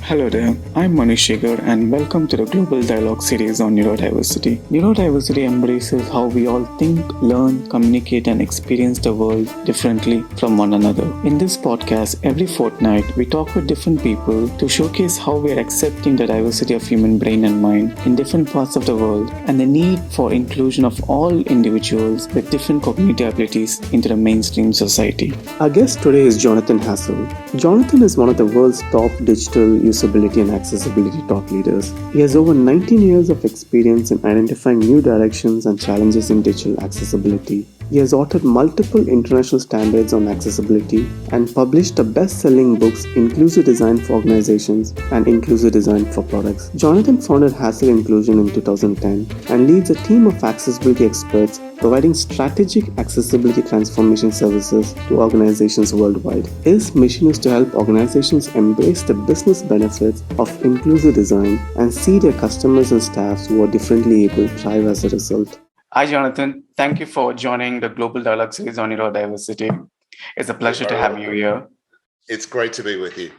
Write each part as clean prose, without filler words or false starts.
Hello there, I'm Manish Shigar and welcome to the Global Dialogue series on neurodiversity. Neurodiversity embraces how we all think, learn, communicate, and experience the world differently from one another. In this podcast, every fortnight, we talk with different people to showcase how we are accepting the diversity of human brain and mind in different parts of the world and the need for inclusion of all individuals with different cognitive abilities into the mainstream society. Our guest today is Jonathan Hassel. Jonathan is one of the world's top digital usability and accessibility thought leaders. He has over 19 years of experience in identifying new directions and challenges in digital accessibility. He has authored multiple international standards on accessibility and published the best-selling books Inclusive Design for Organizations and Inclusive Design for Products. Jonathan founded Hassel Inclusion in 2010 and leads a team of accessibility experts providing strategic accessibility transformation services to organizations worldwide. His mission is to help organizations embrace the business benefits of inclusive design and see their customers and staffs who are differently able to thrive as a result. Hi, Jonathan. Thank you for joining the Global Dialogue series on neurodiversity. It's a pleasure to have you here. It's great to be with you.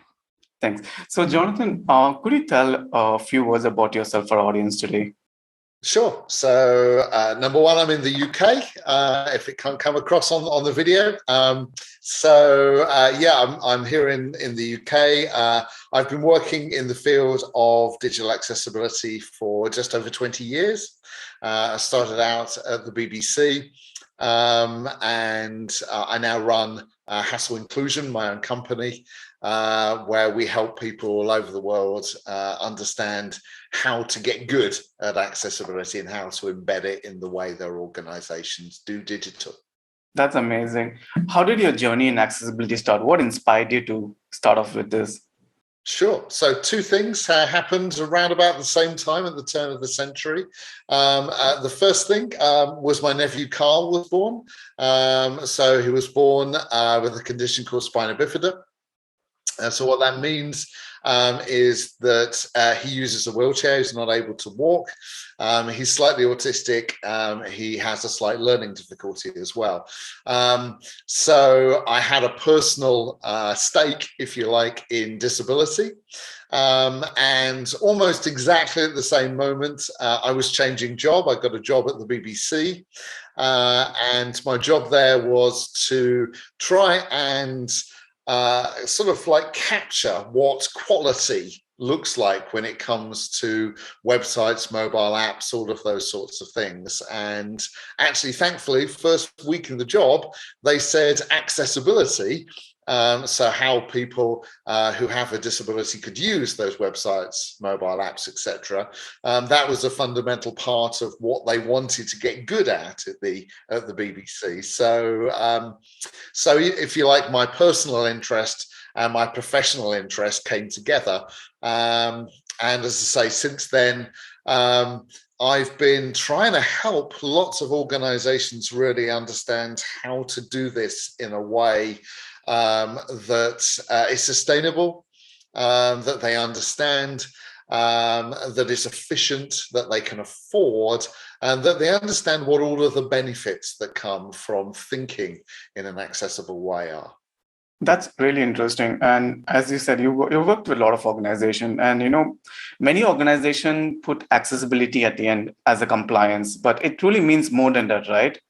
Thanks. So, Jonathan, could you tell a few words about yourself for our audience today? Sure. So, number one, I'm in the UK, if it can't come across on the video. I'm here in the UK. I've been working in the field of digital accessibility for just over 20 years. I started out at the BBC, and I now run Hassel Inclusion, my own company, where we help people all over the world understand how to get good at accessibility and how to embed it in the way their organizations do digital. That's amazing. How did your journey in accessibility start? What inspired you to start off with this? Sure. So two things happened around about the same time at the turn of the century. The first thing was my nephew Carl was born. So he was born with a condition called spina bifida. So what that means is that he uses a wheelchair. He's not able to walk. He's slightly autistic. He has a slight learning difficulty as well. So I had a personal stake, if you like, in disability. And almost exactly at the same moment, I was changing job. I got a job at the BBC. And my job there was to try and sort of like capture what quality looks like when it comes to websites, mobile apps, all of those sorts of things. And actually, thankfully, first week in the job, they said accessibility. So how people who have a disability could use those websites, mobile apps, etc. That was a fundamental part of what they wanted to get good at the BBC. So if you like, my personal interest and my professional interest came together. And as I say, since then, I've been trying to help lots of organizations really understand how to do this in a way that is sustainable, that they understand, that is efficient, that they can afford, and that they understand what all of the benefits that come from thinking in an accessible way are. That's really interesting. And as you said, you worked with a lot of organizations, and many organizations put accessibility at the end as a compliance, but it really means more than that, right?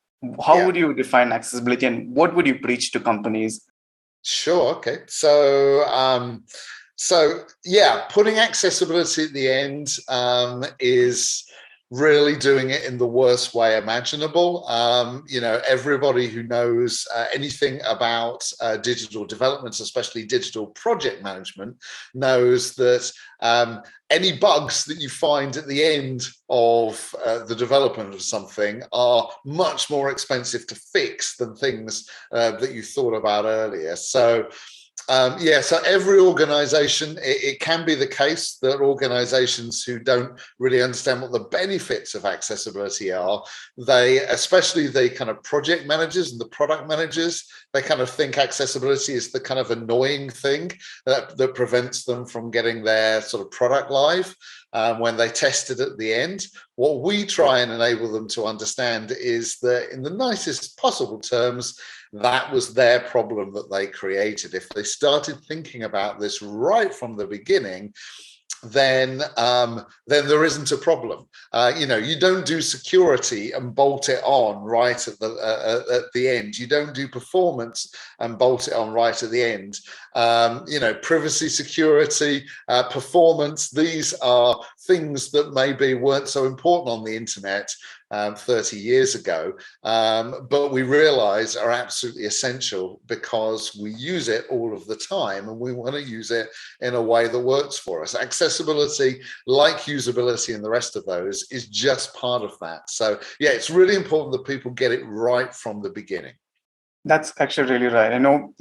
How would you define accessibility and what would you preach to companies? Sure. Okay. So putting accessibility at the end is really doing it in the worst way imaginable. Everybody who knows anything about digital development, especially digital project management, knows that any bugs that you find at the end of the development of something are much more expensive to fix than things that you thought about earlier. So every organization, it can be the case that organizations who don't really understand what the benefits of accessibility are, especially the kind of project managers and the product managers, they kind of think accessibility is the kind of annoying thing that prevents them from getting their sort of product live. when they tested at the end. What we try and enable them to understand is that, in the nicest possible terms, that was their problem that they created. If they started thinking about this right from the beginning, then there isn't a problem. You don't do security and bolt it on right at the end. You don't do performance and bolt it on right at the end. Privacy, security, performance, these are things that maybe weren't so important on the internet 30 years ago, but we realize are absolutely essential because we use it all of the time, and we want to use it in a way that works for us. Accessibility, like usability and the rest of those, is just part of that. So yeah, it's really important that people get it right from the beginning. That's actually really right. I know,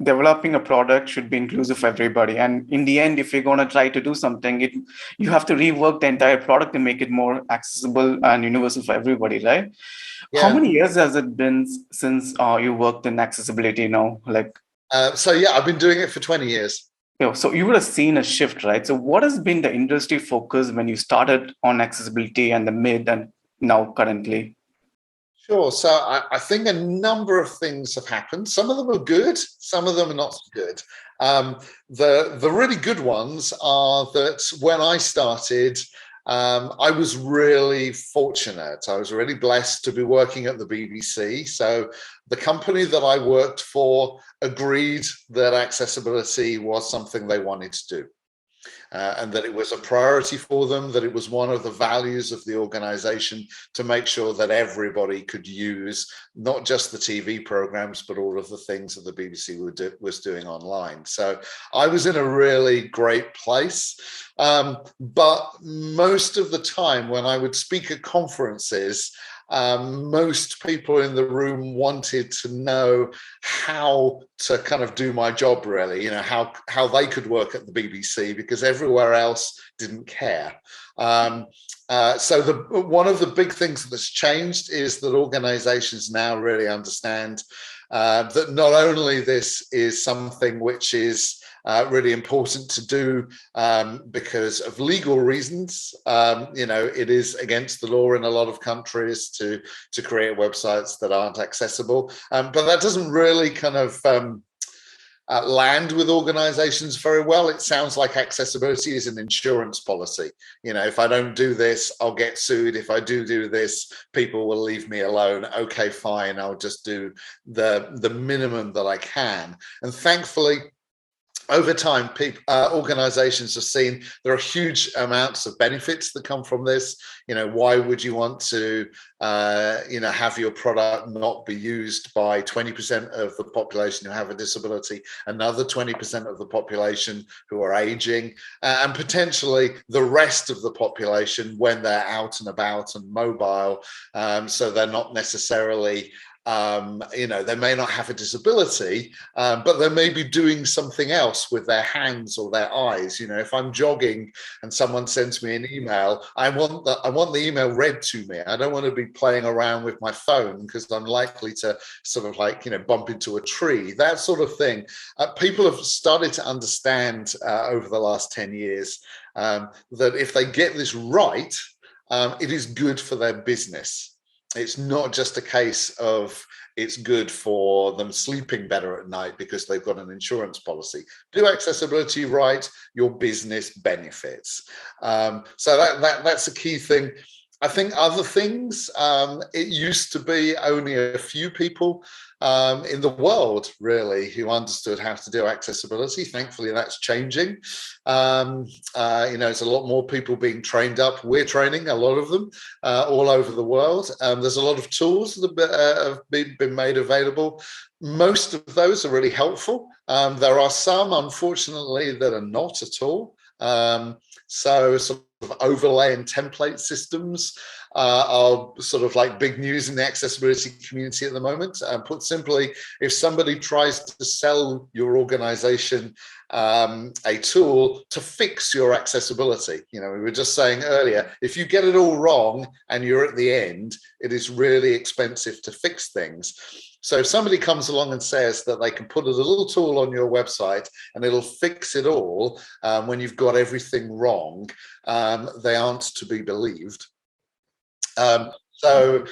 developing a product should be inclusive for everybody. And in the end, if you're going to try to do something, you have to rework the entire product to make it more accessible and universal for everybody, right? Yeah. How many years has it been since you worked in accessibility now? I've been doing it for 20 years. So you would have seen a shift, right? So what has been the industry focus when you started on accessibility and the mid and now currently? Sure. So I think a number of things have happened. Some of them are good, some of them are not so good. The really good ones are that when I started, I was really fortunate. I was really blessed to be working at the BBC. So the company that I worked for agreed that accessibility was something they wanted to do. And that it was a priority for them, that it was one of the values of the organization to make sure that everybody could use not just the TV programs, but all of the things that the BBC was doing online. So I was in a really great place. But most of the time when I would speak at conferences, most people in the room wanted to know how to kind of do my job, really, how they could work at the BBC, because everywhere else didn't care. So one of the big things that's changed is that organizations now really understand that not only this is something which is really important to do because of legal reasons. It is against the law in a lot of countries to create websites that aren't accessible. But that doesn't really kind of land with organizations very well. It sounds like accessibility is an insurance policy. If I don't do this, I'll get sued. If I do this, people will leave me alone. Okay, fine. I'll just do the minimum that I can. And thankfully, over time, organizations have seen there are huge amounts of benefits that come from this. Why would you want to, have your product not be used by 20% of the population who have a disability, another 20% of the population who are aging, and potentially the rest of the population when they're out and about and mobile, so they're not necessarily they may not have a disability, but they may be doing something else with their hands or their eyes. If I'm jogging and someone sends me an email, I want the email read to me. I don't want to be playing around with my phone because I'm likely to sort of bump into a tree, that sort of thing. People have started to understand over the last 10 years that if they get this right, it is good for their business. It's not just a case of it's good for them sleeping better at night because they've got an insurance policy. Do accessibility right, your business benefits. So that's a key thing. I think other things, it used to be only a few people in the world, really, who understood how to do accessibility. Thankfully, that's changing. It's a lot more people being trained up. We're training a lot of them all over the world. There's a lot of tools that have been made available. Most of those are really helpful. There are some, unfortunately, that are not at all. So sort of overlay and template systems are sort of like big news in the accessibility community at the moment. Put simply, if somebody tries to sell your organization a tool to fix your accessibility, we were just saying earlier, if you get it all wrong and you're at the end, it is really expensive to fix things. So if somebody comes along and says that they can put a little tool on your website and it'll fix it all when you've got everything wrong, they aren't to be believed. So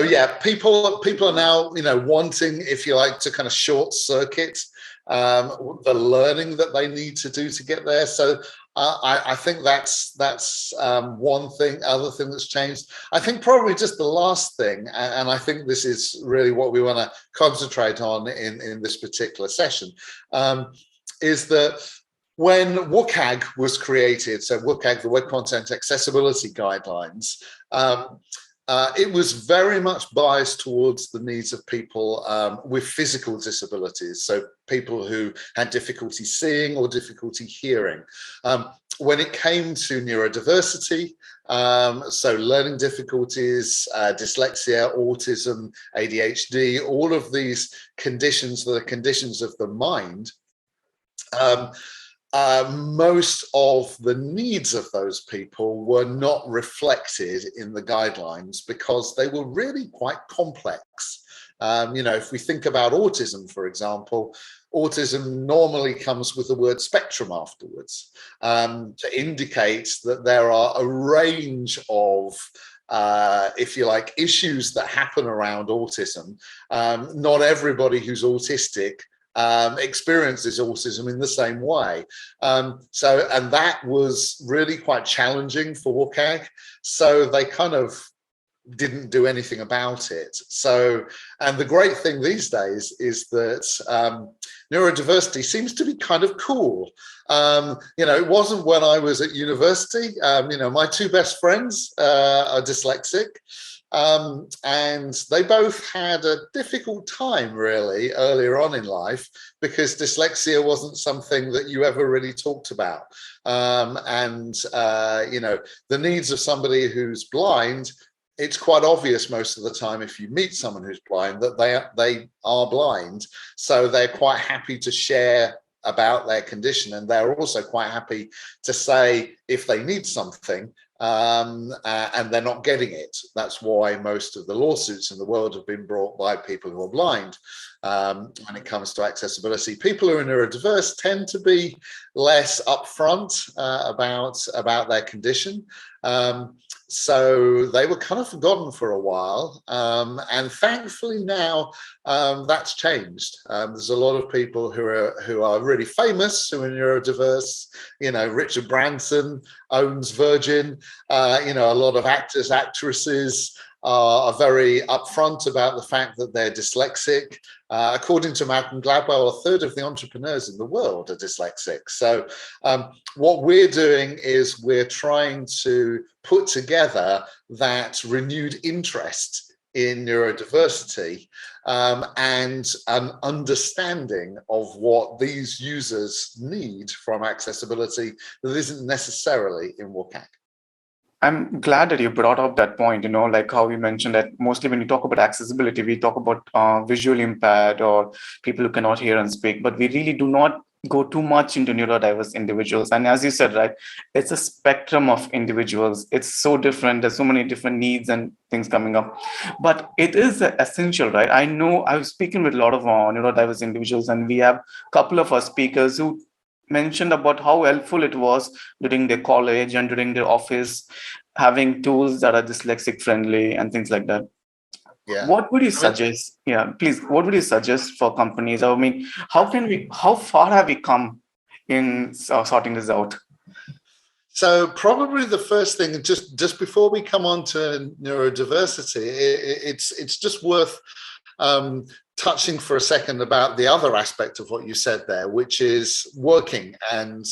yeah, people are now, wanting, if you like, to kind of short circuit the learning that they need to do to get there. So I think that's one thing. Other thing that's changed, I think probably just the last thing, and I think this is really what we want to concentrate on in this particular session, is that when WCAG was created, so WCAG, the Web Content Accessibility Guidelines, it was very much biased towards the needs of people with physical disabilities, so people who had difficulty seeing or difficulty hearing. When it came to neurodiversity, so learning difficulties, dyslexia, autism, ADHD, all of these conditions that are conditions of the mind, most of the needs of those people were not reflected in the guidelines because they were really quite complex. If we think about autism, for example, autism normally comes with the word spectrum afterwards to indicate that there are a range of if you like, issues that happen around autism. Not everybody who's autistic experiences autism in the same way. And that was really quite challenging for WCAG. So they kind of didn't do anything about it. So, and the great thing these days is that neurodiversity seems to be kind of cool. It wasn't when I was at university. My two best friends are dyslexic. And they both had a difficult time really earlier on in life because dyslexia wasn't something that you ever really talked about. The needs of somebody who's blind, it's quite obvious most of the time if you meet someone who's blind that they are blind. So they're quite happy to share about their condition, and they're also quite happy to say if they need something and they're not getting it. That's why most of the lawsuits in the world have been brought by people who are blind when it comes to accessibility. People who are neurodiverse tend to be less upfront about their condition. So they were kind of forgotten for a while. And thankfully now that's changed. There's a lot of people who are really famous, who are neurodiverse. Richard Branson owns Virgin. A lot of actors, actresses are very upfront about the fact that they're dyslexic. According to Malcolm Gladwell, a third of the entrepreneurs in the world are dyslexic. So what we're doing is we're trying to put together that renewed interest in neurodiversity and an understanding of what these users need from accessibility that isn't necessarily in WCAG. I'm glad that you brought up that point, like how you mentioned that mostly when we talk about accessibility, we talk about visually impaired or people who cannot hear and speak, but we really do not go too much into neurodiverse individuals. And as you said, right, it's a spectrum of individuals. It's so different. There's so many different needs and things coming up, but it is essential, right? I know I was speaking with a lot of neurodiverse individuals, and we have a couple of our speakers who mentioned about how helpful it was during their college and during their office, having tools that are dyslexic friendly and things like that. Yeah. What would you suggest? Yeah, please. What would you suggest for companies? I mean, how far have we come in sorting this out? So probably the first thing, just before we come on to neurodiversity, it's just worth touching for a second about the other aspect of what you said there, which is working. And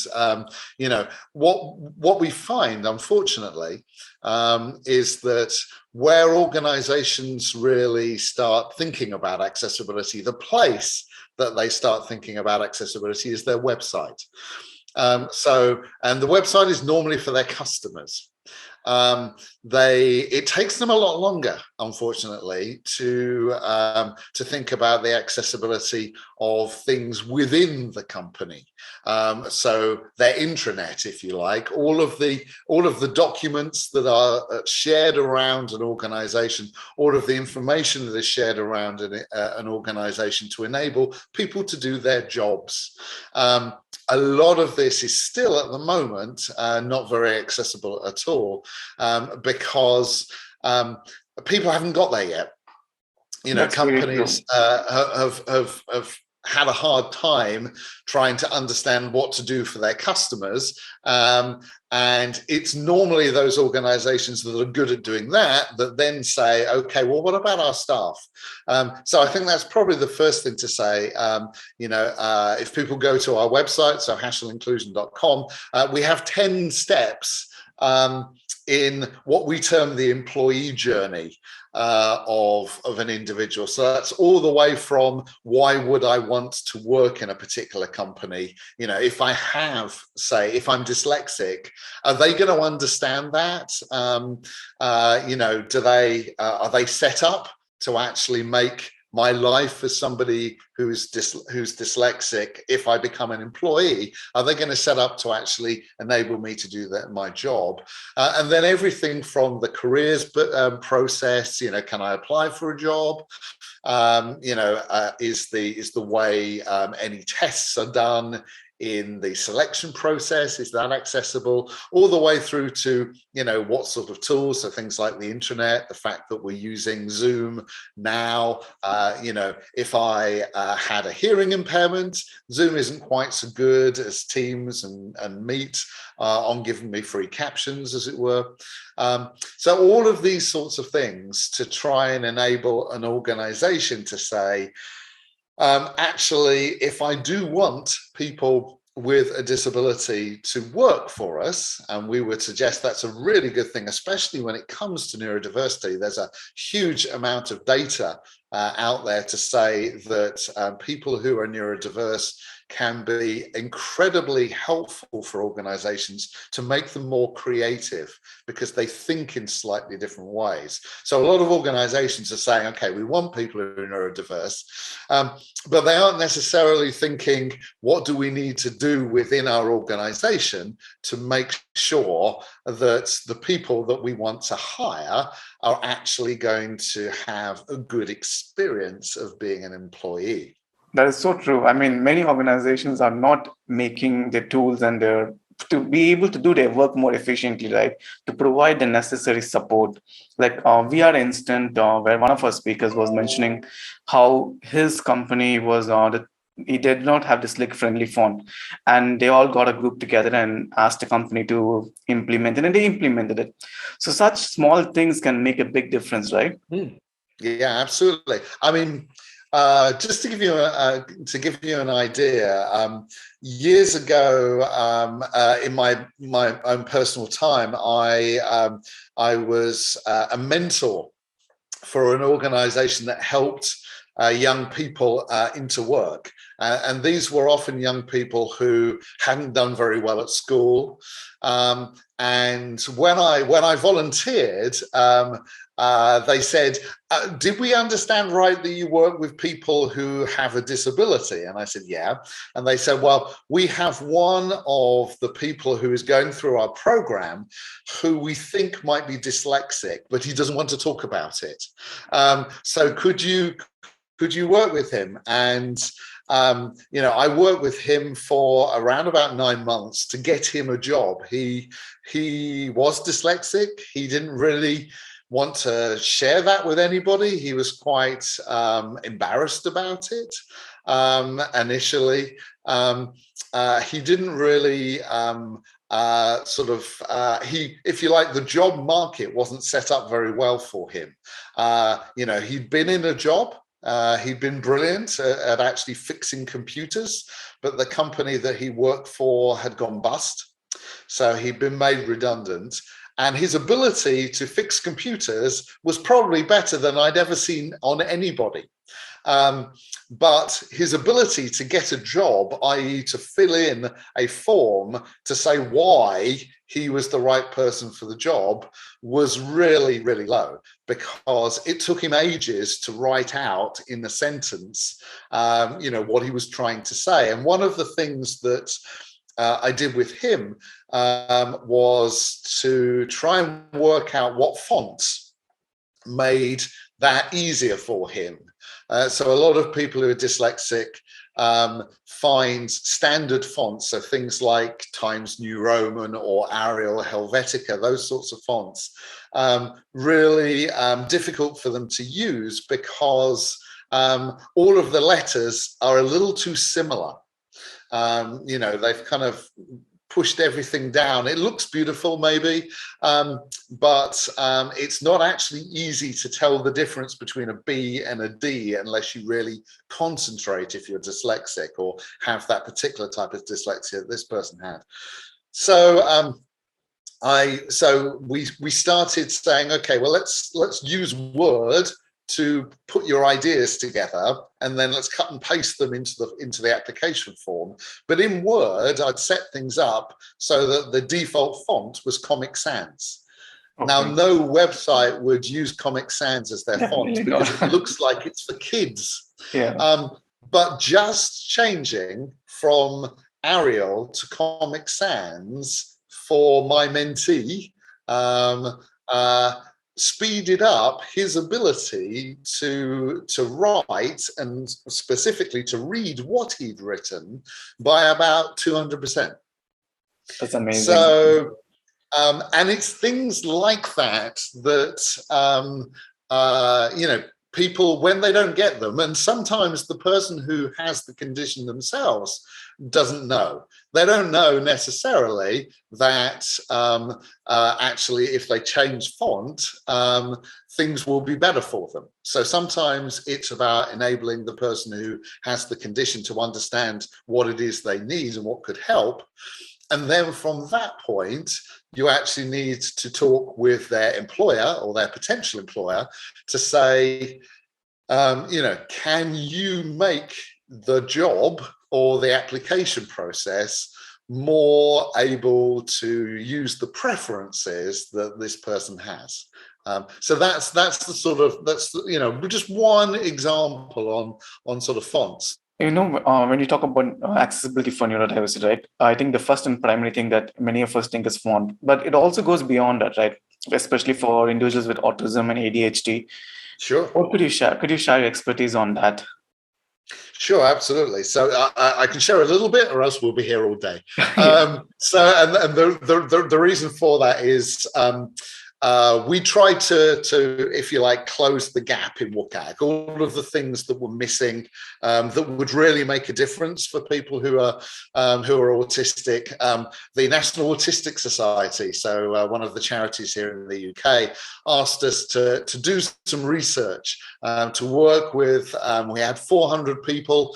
what we find, unfortunately, is that where organizations really start thinking about accessibility, the place that they start thinking about accessibility is their website. And the website is normally for their customers. it takes them a lot longer, unfortunately, to think about the accessibility of things within the company. So their intranet, if you like, all of the documents that are shared around an organization, all of the information that is shared around an organization to enable people to do their jobs. A lot of this is still at the moment not very accessible at all, because people haven't got there yet. That's companies have had a hard time trying to understand what to do for their customers. And it's normally those organizations that are good at doing that then say, okay, well, what about our staff? So I think that's probably the first thing to say. If people go to our website, so HaschelInclusion.com, we have 10 steps in what we term the employee journey of an individual. So that's all the way from why would I want to work in a particular company? If I if I'm dyslexic, are they going to understand that? Are they set up to actually make my life as somebody who's dyslexic, if I become an employee, are they going to set up to actually enable me to do that, my job? And then everything from the careers process, can I apply for a job? Is the way any tests are done in the selection process, is that accessible? All the way through to, what sort of tools, so things like the intranet, the fact that we're using Zoom now. If I had a hearing impairment, Zoom isn't quite so good as Teams and Meet on giving me free captions, as it were. So all of these sorts of things to try and enable an organization to say, actually, if I do want people with a disability to work for us, and we would suggest that's a really good thing, especially when it comes to neurodiversity. There's a huge amount of data out there to say that people who are neurodiverse can be incredibly helpful for organizations to make them more creative because they think in slightly different ways. So a lot of organizations are saying, okay, we want people who are neurodiverse, but they aren't necessarily thinking, what do we need to do within our organization to make sure that the people that we want to hire are actually going to have a good experience of being an employee. That is so true. I mean, many organizations are not making the tools and to be able to do their work more efficiently, right? To provide the necessary support. Like VR Instant, where one of our speakers was mentioning how his company was he did not have this friendly font, and they all got a group together and asked the company to implement it, and they implemented it. So such small things can make a big difference, right? Yeah, absolutely. I mean, just to give you an idea, years ago, in my own personal time, I was a mentor for an organization that helped young people into work. And these were often young people who hadn't done very well at school. And when I volunteered, they said, did we understand right that you work with people who have a disability? And I said, yeah. And they said, well, we have one of the people who is going through our program who we think might be dyslexic, but he doesn't want to talk about it. So could you work with him? And I worked with him for around about 9 months to get him a job. He was dyslexic. He didn't really want to share that with anybody. He was quite embarrassed about it initially. He didn't really if you like, the job market wasn't set up very well for him. He'd been in a job. He'd been brilliant at actually fixing computers, but the company that he worked for had gone bust. So he'd been made redundant. And his ability to fix computers was probably better than I'd ever seen on anybody. But his ability to get a job, i.e., to fill in a form to say why he was the right person for the job, was really, really low, because it took him ages to write out in a sentence, what he was trying to say. And one of the things that I did with him was to try and work out what fonts made that easier for him. So a lot of people who are dyslexic find standard fonts, so things like Times New Roman or Arial Helvetica, those sorts of fonts, really difficult for them to use, because all of the letters are a little too similar. They've kind of pushed everything down. It looks beautiful, maybe, but it's not actually easy to tell the difference between a B and a D unless you really concentrate, if you're dyslexic or have that particular type of dyslexia that this person had. So we started saying, okay, well, let's use Word to put your ideas together, and then let's cut and paste them into the application form. But in Word, I'd set things up so that the default font was Comic Sans. Okay. Now, no website would use Comic Sans as their font because it looks like it's for kids. Yeah. But just changing from Arial to Comic Sans for my mentee speeded up his ability to write, and specifically to read what he'd written, by about 200%. That's amazing. So, and it's things like that people, when they don't get them, and sometimes the person who has the condition themselves doesn't know. They don't know necessarily that actually, if they change font, things will be better for them. So sometimes it's about enabling the person who has the condition to understand what it is they need and what could help. And then from that point, you actually need to talk with their employer or their potential employer to say, can you make the job or the application process more able to use the preferences that this person has? So that's just one example on sort of fonts. When you talk about accessibility for neurodiversity, right? I think the first and primary thing that many of us think is font, but it also goes beyond that, right? Especially for individuals with autism and ADHD. Sure. What could you share? Could you share your expertise on that? Sure, absolutely. So I can share a little bit, or else we'll be here all day. Yeah. And the reason for that is we tried to, if you like, close the gap in WCAG. All of the things that were missing that would really make a difference for people who are autistic. The National Autistic Society, so one of the charities here in the UK, asked us to do some research, to work with. We had 400 people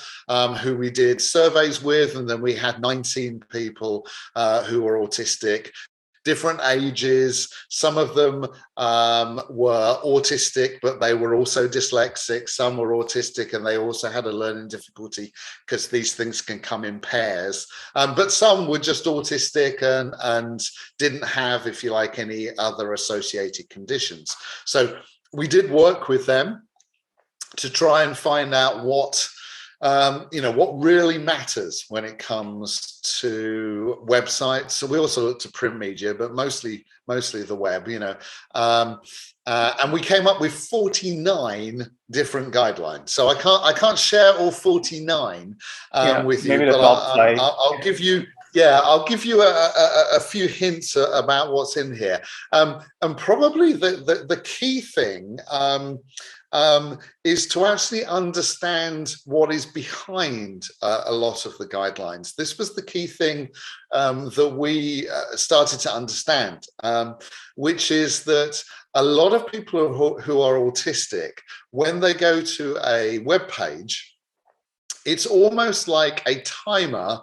who we did surveys with, and then we had 19 people who were autistic. Different ages. Some of them were autistic, but they were also dyslexic. Some were autistic and they also had a learning difficulty, because these things can come in pairs. But some were just autistic and didn't have, if you like, any other associated conditions. So we did work with them to try and find out what really matters when it comes to websites. So we also looked at print media, but mostly the web, and we came up with 49 different guidelines. So I can't share all 49 with you, but I'll give you. Yeah, I'll give you a few hints about what's in here. And probably the key thing is to actually understand what is behind a lot of the guidelines. This was the key thing that we started to understand, which is that a lot of people who are autistic, when they go to a web page, it's almost like a timer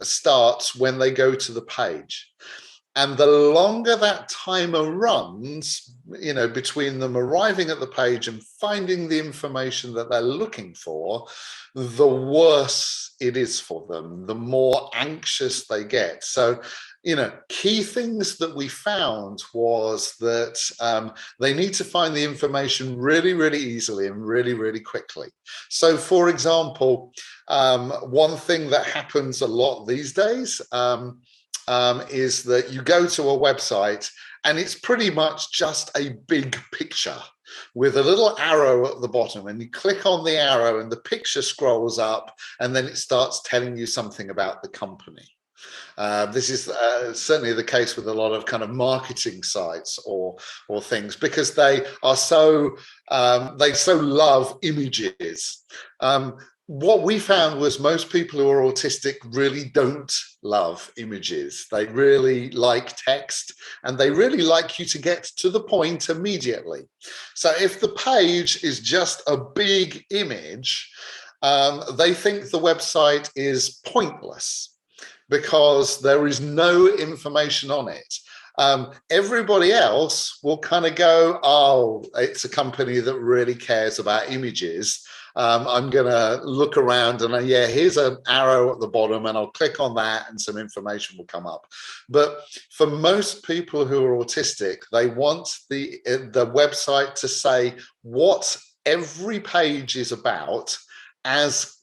starts when they go to the page. And the longer that timer runs, between them arriving at the page and finding the information that they're looking for, the worse it is for them, the more anxious they get. So, key things that we found was that they need to find the information really, really easily and really, really quickly. So, for example, one thing that happens a lot these days is that you go to a website and it's pretty much just a big picture with a little arrow at the bottom, and you click on the arrow and the picture scrolls up, and then it starts telling you something about the company. This is certainly the case with a lot of kind of marketing sites or things, because they are they so love images. What we found was most people who are autistic really don't love images. They really like text, and they really like you to get to the point immediately. So if the page is just a big image, they think the website is pointless because there is no information on it. Everybody else will kind of go, oh, it's a company that really cares about images. I'm going to look around and here's an arrow at the bottom, and I'll click on that and some information will come up. But for most people who are autistic, they want the website to say what every page is about as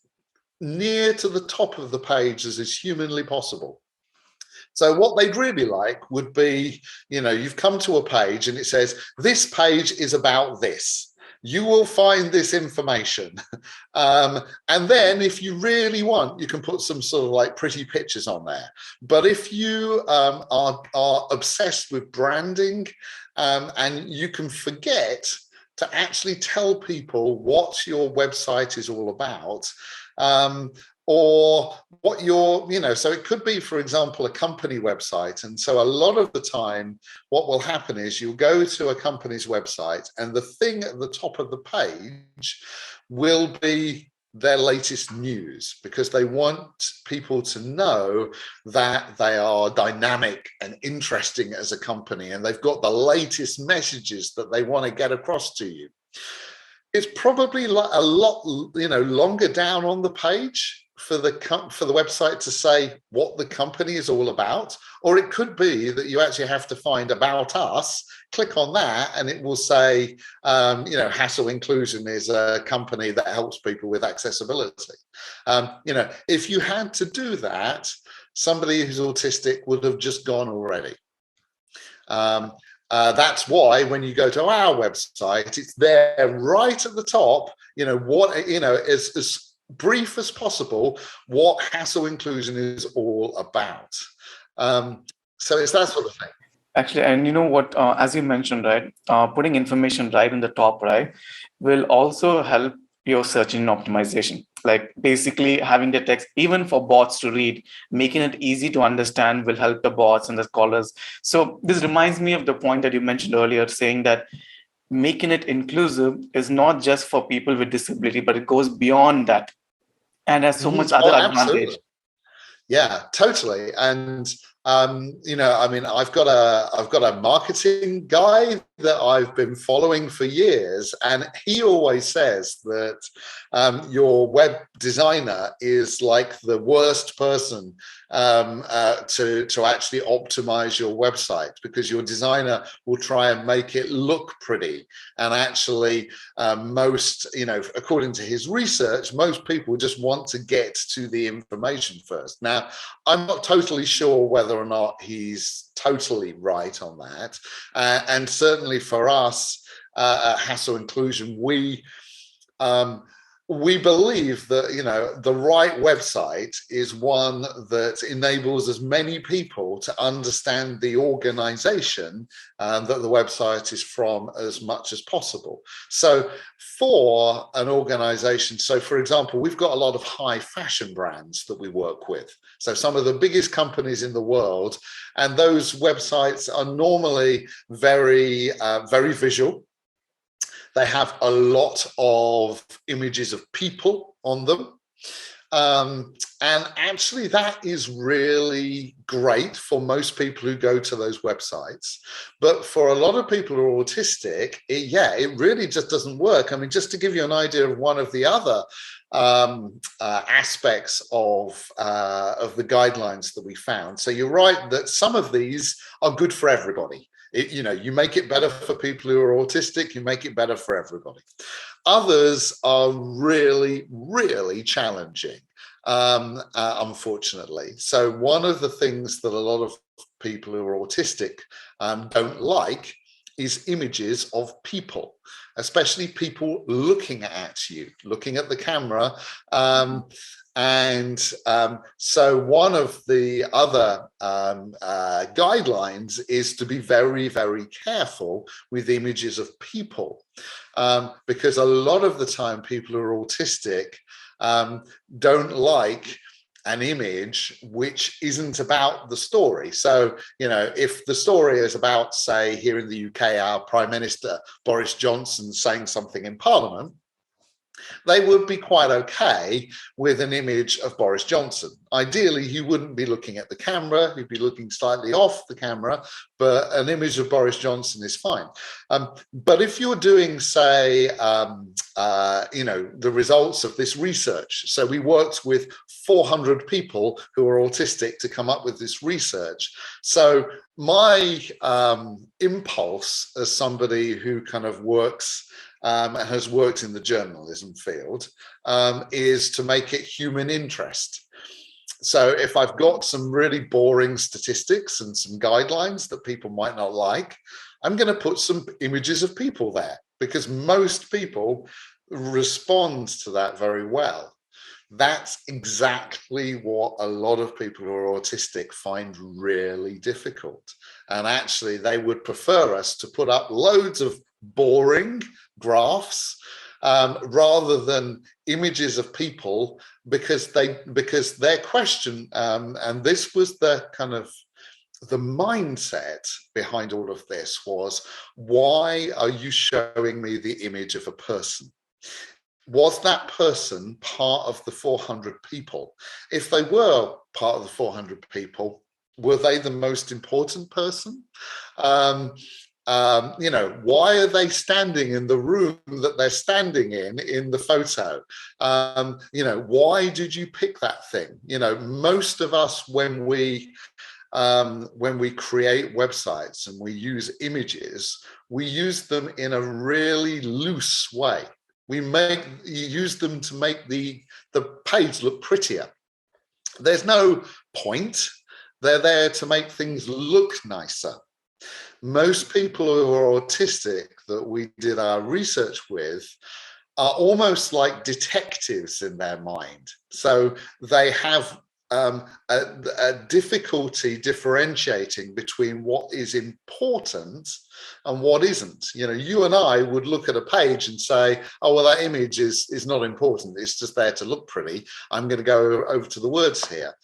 near to the top of the page as is humanly possible. So what they'd really like would be, you've come to a page and it says, this page is about this. You will find this information. And then if you really want, you can put some sort of like pretty pictures on there. But if you are obsessed with branding, and you can forget to actually tell people what your website is all about, or what so it could be, for example, a company website. And so a lot of the time, what will happen is you'll go to a company's website, and the thing at the top of the page will be their latest news, because they want people to know that they are dynamic and interesting as a company, and they've got the latest messages that they want to get across to you. It's probably a lot, longer down on the page for the website to say what the company is all about, or it could be that you actually have to find about us, click on that, and it will say, Hassle Inclusion is a company that helps people with accessibility. If you had to do that, somebody who's autistic would have just gone already. That's why when you go to our website, it's there right at the top, as brief as possible, what Hassle Inclusion is all about. So it's that sort of thing. Actually, and you know what, as you mentioned, right, putting information right in the top, right, will also help your search engine optimization. Like basically having the text, even for bots to read, making it easy to understand will help the bots and the scholars. So this reminds me of the point that you mentioned earlier, saying that making it inclusive is not just for people with disability, but it goes beyond that and has so much other advantage. Yeah, totally. And I've got a marketing guy that I've been following for years, and he always says that your web designer is like the worst person to actually optimize your website, because your designer will try and make it look pretty. And actually, according to his research, most people just want to get to the information first. Now, I'm not totally sure whether or not he's totally right on that. And certainly for us at Hassle Inclusion, we believe that, the right website is one that enables as many people to understand the organization that the website is from as much as possible. So for an organization, so for example, we've got a lot of high fashion brands that we work with. So some of the biggest companies in the world, and those websites are normally very, very visual. They have a lot of images of people on them. And actually, that is really great for most people who go to those websites. But for a lot of people who are autistic, it really just doesn't work. I mean, just to give you an idea of one of the other aspects of the guidelines that we found. So you're right that some of these are good for everybody. You make it better for people who are autistic, you make it better for everybody. Others are really, really challenging, unfortunately. So one of the things that a lot of people who are autistic don't like is images of people, especially people looking at you, looking at the camera. So one of the other guidelines is to be very, very careful with images of people, because a lot of the time people who are autistic don't like an image which isn't about the story. So, if the story is about, say, here in the UK, our Prime Minister Boris Johnson saying something in Parliament, they would be quite okay with an image of Boris Johnson. Ideally, he wouldn't be looking at the camera, he'd be looking slightly off the camera, but an image of Boris Johnson is fine. But if you're doing, say, the results of this research, so we worked with 400 people who are autistic to come up with this research. So my impulse as somebody who kind of has worked in the journalism field, is to make it human interest. So if I've got some really boring statistics and some guidelines that people might not like, I'm going to put some images of people there, because most people respond to that very well. That's exactly what a lot of people who are autistic find really difficult. And actually, they would prefer us to put up loads of boring graphs rather than images of people, because their question, and this was the kind of the mindset behind all of this, was, why are you showing me the image of a person? Was that person part of the 400 people? If they were part of the 400 people, were they the most important person? Why are they standing in the room that they're standing in the photo? Why did you pick that thing? Most of us, when we create websites and we use images, we use them in a really loose way. We use them to make the page look prettier. There's no point. They're there to make things look nicer. Most people who are autistic that we did our research with are almost like detectives in their mind. So they have a difficulty differentiating between what is important and what isn't. You and I would look at a page and say, oh, well, that image is not important. It's just there to look pretty. I'm going to go over to the words here.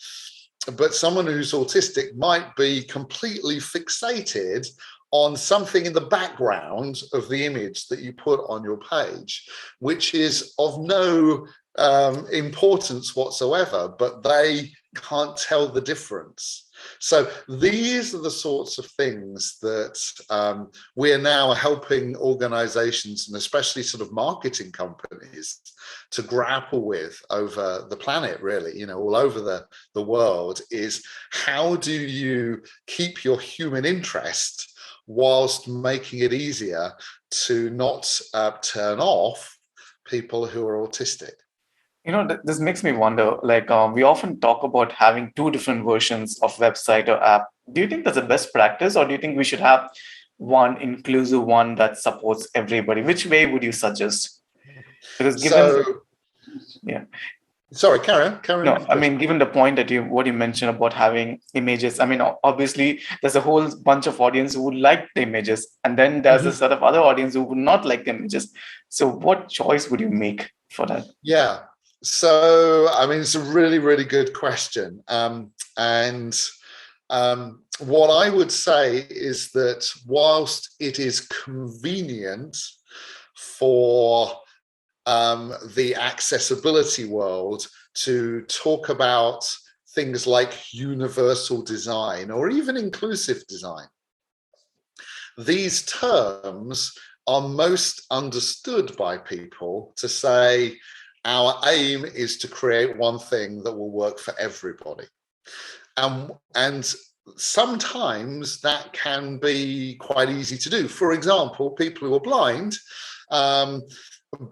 But someone who's autistic might be completely fixated on something in the background of the image that you put on your page, which is of no importance whatsoever, but they can't tell the difference. So these are the sorts of things that we're now helping organizations, and especially sort of marketing companies, to grapple with over the planet, really, all over the world, is how do you keep your human interest whilst making it easier to not turn off people who are autistic. This makes me wonder, we often talk about having two different versions of website or app. Do you think that's the best practice, or do you think we should have one inclusive one that supports everybody? Which way would you suggest? Because Sorry, carry on. No, I mean, given the point that what you mentioned about having images, I mean, obviously there's a whole bunch of audience who would like the images, and then there's a sort of other audience who would not like the images. So what choice would you make for that? Yeah. So, I mean, it's a really, really good question. What I would say is that whilst it is convenient for the accessibility world to talk about things like universal design or even inclusive design. These terms are most understood by people to say, our aim is to create one thing that will work for everybody. And sometimes that can be quite easy to do. For example, people who are blind,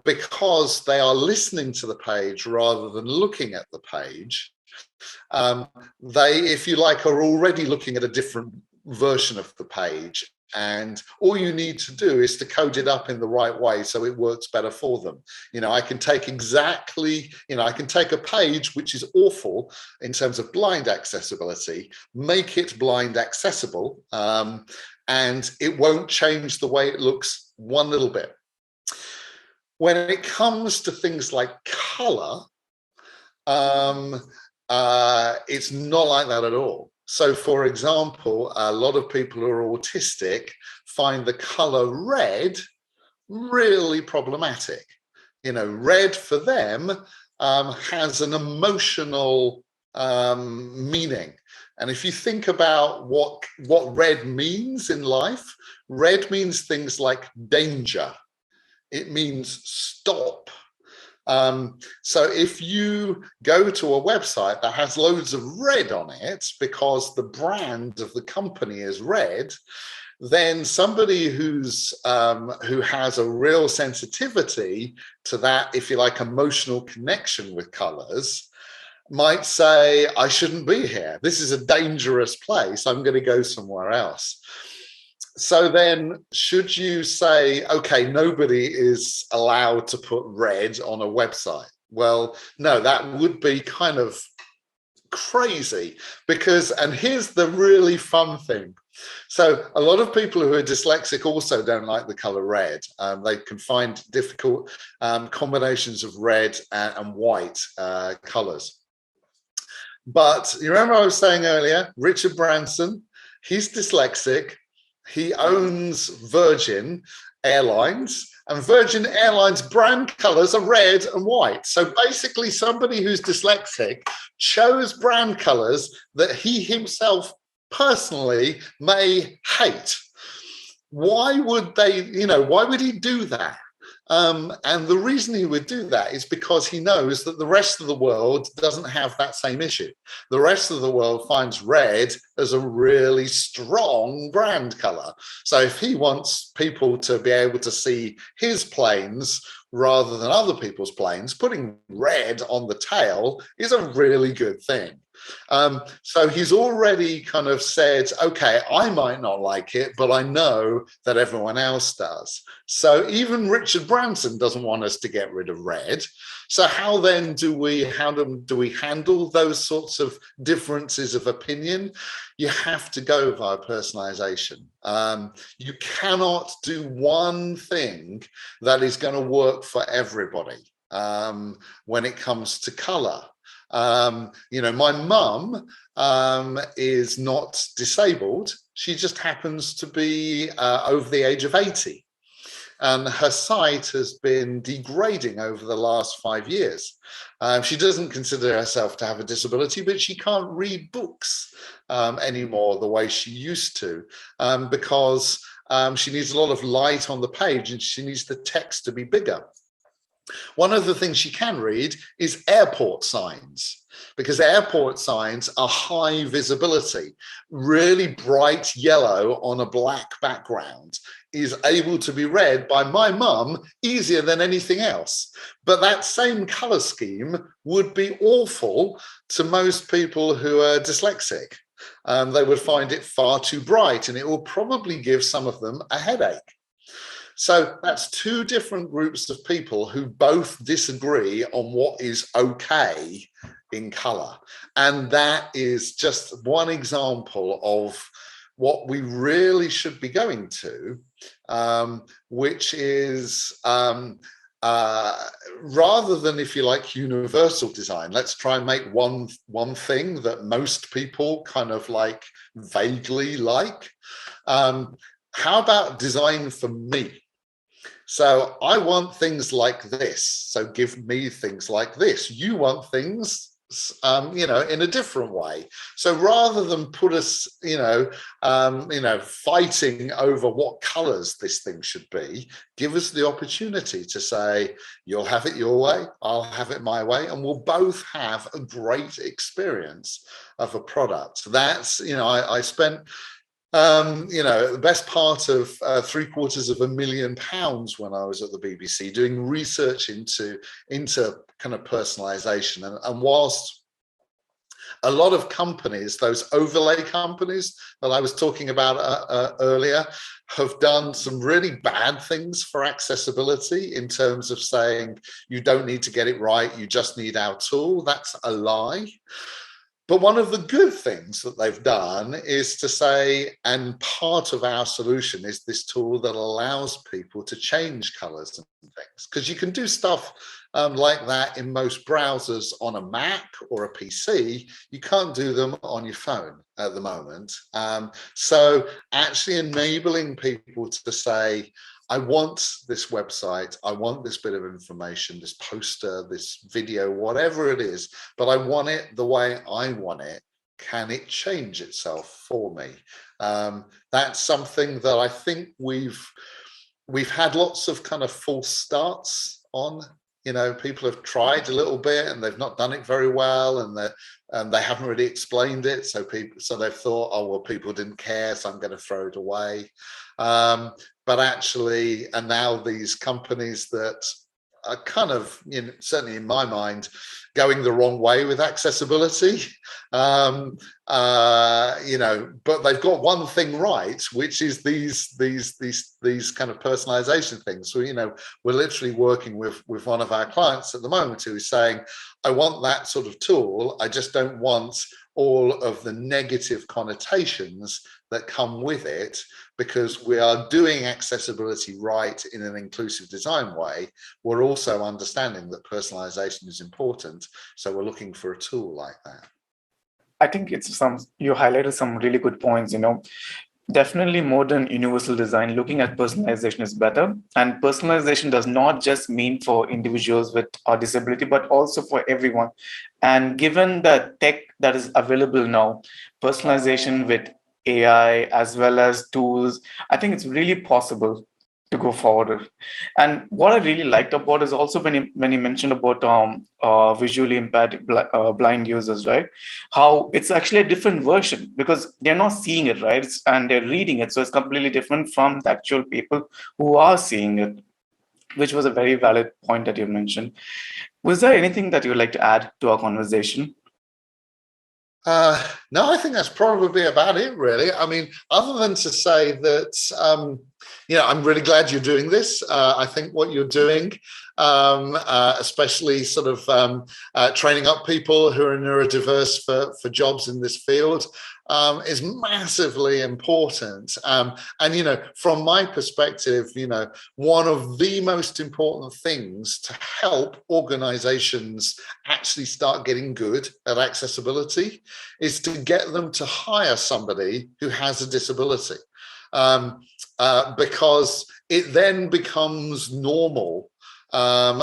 because they are listening to the page rather than looking at the page, they, if you like, are already looking at a different version of the page. And all you need to do is to code it up in the right way so it works better for them. I can take I can take a page which is awful in terms of blind accessibility, make it blind accessible, and it won't change the way it looks one little bit. When it comes to things like color, it's not like that at all. So, for example, a lot of people who are autistic find the color red really problematic. Red for them has an emotional meaning. And if you think about what red means in life, red means things like danger. It means stop. So if you go to a website that has loads of red on it because the brand of the company is red, then somebody who has a real sensitivity to that, if you like, emotional connection with colors, might say, I shouldn't be here. This is a dangerous place. I'm going to go somewhere else. So then should you say, okay, nobody is allowed to put red on a website? Well, no, that would be kind of crazy because, and here's the really fun thing. So a lot of people who are dyslexic also don't like the color red. They can find difficult combinations of red and white colors. But you remember I was saying earlier, Richard Branson, he's dyslexic. He owns Virgin Airlines, and Virgin Airlines brand colors are red and white. So basically, somebody who's dyslexic chose brand colors that he himself personally may hate. Why would why would he do that? And the reason he would do that is because he knows that the rest of the world doesn't have that same issue. The rest of the world finds red as a really strong brand color. So if he wants people to be able to see his planes rather than other people's planes, putting red on the tail is a really good thing. So he's already kind of said, okay, I might not like it, but I know that everyone else does. So even Richard Branson doesn't want us to get rid of red. So how then do we handle those sorts of differences of opinion? You have to go via personalization. You cannot do one thing that is going to work for everybody when it comes to color. My mum is not disabled. She just happens to be over the age of 80. And her sight has been degrading over the last 5 years. She doesn't consider herself to have a disability, but she can't read books anymore the way she used to because she needs a lot of light on the page and she needs the text to be bigger. One of the things she can read is airport signs, because airport signs are high visibility. Really bright yellow on a black background is able to be read by my mum easier than anything else. But that same color scheme would be awful to most people who are dyslexic. They would find it far too bright and it will probably give some of them a headache. So that's two different groups of people who both disagree on what is okay in color. And that is just one example of what we really should be going to, which is rather than, if you like, universal design, let's try and make one thing that most people kind of like vaguely like. How about design for me? So I want things like this. So give me things like this. You want things, in a different way. So rather than put us, fighting over what colors this thing should be, give us the opportunity to say, you'll have it your way, I'll have it my way, and we'll both have a great experience of a product. That's, I spent the best part of £750,000 when I was at the BBC doing research into kind of personalization. And whilst a lot of companies, those overlay companies that I was talking about earlier, have done some really bad things for accessibility in terms of saying you don't need to get it right, you just need our tool. That's a lie. But one of the good things that they've done is to say, and part of our solution is this tool that allows people to change colors and things, because you can do stuff like that in most browsers on a Mac or a PC. You can't do them on your phone at the moment. So actually enabling people to say, I want this website, I want this bit of information, this poster, this video, whatever it is, but I want it the way I want it. Can it change itself for me? That's something that I think we've had lots of kind of false starts on. People have tried a little bit and they've not done it very well, and they haven't really explained it. So they've thought, oh, well, people didn't care, so I'm going to throw it away. But actually, and now these companies that are kind of, certainly in my mind, going the wrong way with accessibility, but they've got one thing right, which is these kind of personalization things. So, we're literally working with one of our clients at the moment who is saying, I want that sort of tool. I just don't want all of the negative connotations that come with it, because we are doing accessibility right in an inclusive design way. We're also understanding that personalization is important. So we're looking for a tool like that. I think you highlighted some really good points. Definitely modern universal design, looking at personalization is better. And personalization does not just mean for individuals with a disability, but also for everyone. And given the tech that is available now, personalization with AI as well as tools, I think it's really possible to go forward. And what I really liked about is also when he mentioned about visually impaired blind users, right? How it's actually a different version because they're not seeing it, right? And they're reading it. So it's completely different from the actual people who are seeing it, which was a very valid point that you mentioned. Was there anything that you would like to add to our conversation? No, I think that's probably about it, really. I mean, other than to say that, I'm really glad you're doing this. I think what you're doing, especially sort of training up people who are neurodiverse for jobs in this field, is massively important. And, from my perspective, one of the most important things to help organizations actually start getting good at accessibility is to get them to hire somebody who has a disability. Because it then becomes normal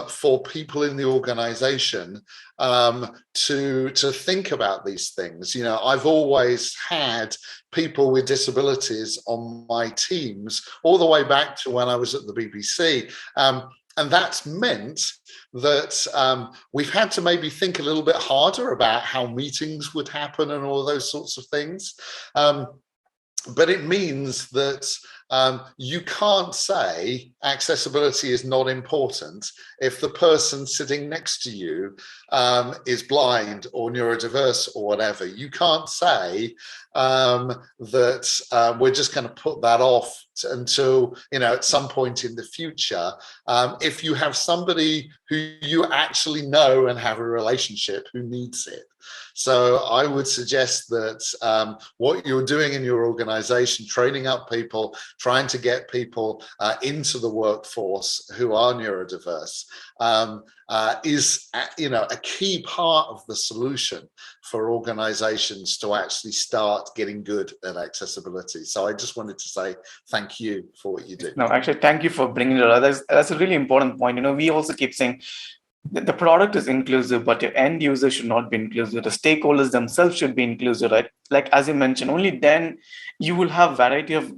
for people in the organization to think about these things. I've always had people with disabilities on my teams all the way back to when I was at the BBC. And that's meant that we've had to maybe think a little bit harder about how meetings would happen and all those sorts of things. But it means that you can't say accessibility is not important if the person sitting next to you is blind or neurodiverse or whatever. You can't say that we're just going to put that off until, at some point in the future. If you have somebody who you actually know and have a relationship who needs it. So I would suggest that what you're doing in your organization, training up people, trying to get people into the workforce who are neurodiverse, is a key part of the solution for organizations to actually start getting good at accessibility. So I just wanted to say thank you for what you do. No, actually, thank you for bringing it up. That's a really important point. We also keep saying that the product is inclusive, but your end user should not be inclusive. The stakeholders themselves should be inclusive, right? Like, as you mentioned, only then you will have variety of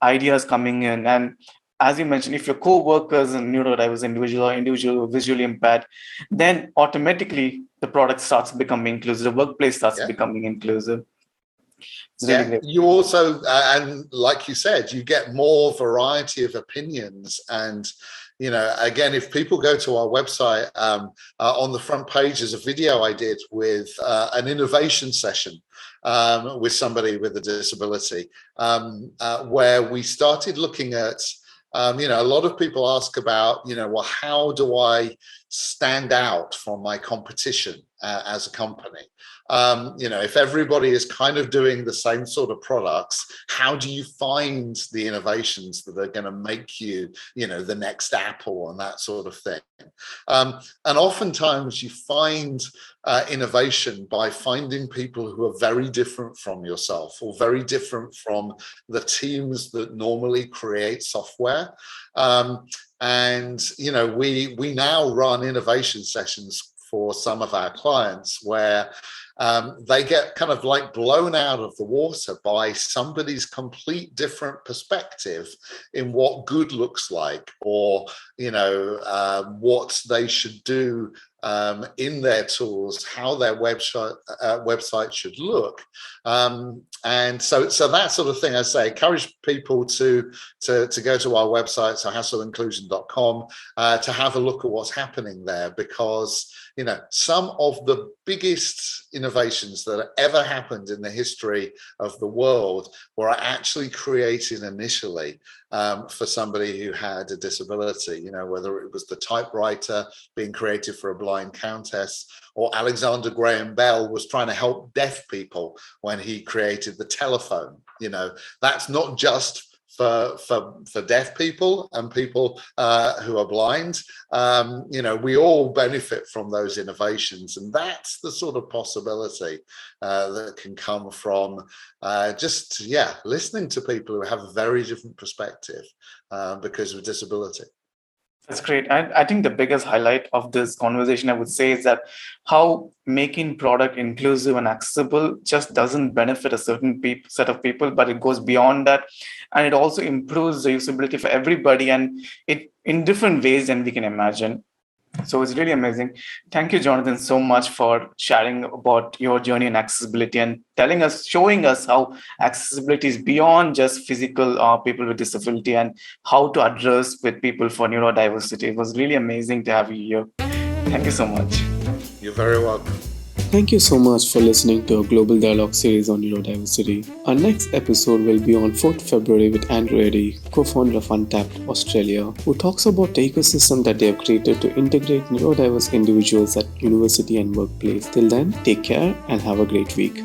ideas coming in. And as you mentioned, if your co-workers and neurodiverse individual visually impaired, then automatically the product starts becoming inclusive. The workplace starts becoming inclusive. It's really great. You also, and like you said, you get more variety of opinions. And, again, if people go to our website, on the front page is a video I did with an innovation session with somebody with a disability, where we started looking at, a lot of people ask about, well, how do I stand out from my competition as a company? If everybody is kind of doing the same sort of products, how do you find the innovations that are going to make you, the next Apple and that sort of thing? And oftentimes you find innovation by finding people who are very different from yourself or very different from the teams that normally create software. And we now run innovation sessions for some of our clients where they get kind of like blown out of the water by somebody's complete different perspective in what good looks like, or what they should do in their tools, how their website should look, and so that sort of thing. I say, encourage people to go to our website, so hassleinclusion.com, to have a look at what's happening there, because some of the biggest innovations that ever happened in the history of the world were actually created initially for somebody who had a disability, whether it was the typewriter being created for a blind countess, or Alexander Graham Bell was trying to help deaf people when he created the telephone. That's not just for deaf people and people who are blind. We all benefit from those innovations, and that's the sort of possibility that can come from listening to people who have a very different perspective because of disability. That's great. I think the biggest highlight of this conversation, I would say, is that how making product inclusive and accessible just doesn't benefit a certain set of people, but it goes beyond that. And it also improves the usability for everybody, and it in different ways than we can imagine. So it's really amazing. Thank you, Jonathan, so much for sharing about your journey in accessibility and showing us how accessibility is beyond just physical people with disability, and how to address with people for neurodiversity. It was really amazing to have you here. Thank you so much. You're very welcome. Thank you so much for listening to our Global Dialogue series on neurodiversity. Our next episode will be on 4th February with Andrew Eddy, co-founder of Untapped Australia, who talks about the ecosystem that they have created to integrate neurodiverse individuals at university and workplace. Till then, take care and have a great week.